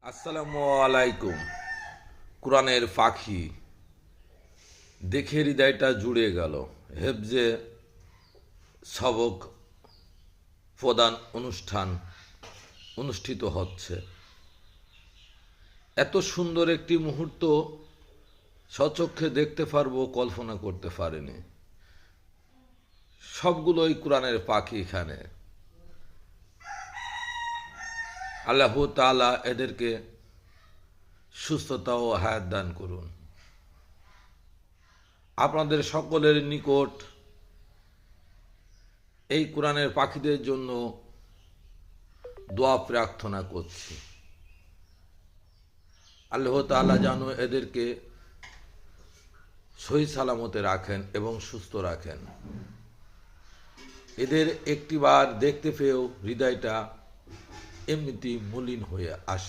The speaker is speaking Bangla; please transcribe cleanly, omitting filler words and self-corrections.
আসসালামু আলাইকুম। কোরআনের পাখি দেখে হৃদয়টা জুড়ে গেল। হেফজে সবক প্রদান অনুষ্ঠান অনুষ্ঠিত হচ্ছে। এত সুন্দর একটি মুহূর্ত স্বচক্ষে দেখতে পারবো কল্পনা করতে পারিনি। সবগুলোই কোরআনের পাখি এখানে। আল্লাহ তাআলা এদেরকে সুস্থতা ও হায়াত দান করুন। আপনাদের সকলের নিকট এই কোরআনের পাখিদের জন্য দোয়া প্রার্থনা করছি। আল্লাহ তাআলা যেন এদেরকে সহি সালামতে রাখেন এবং সুস্থ রাখেন। এদের একটিবার দেখতে পেয়েও হৃদয়টা এমনিতেই মলিন হয়ে আসে।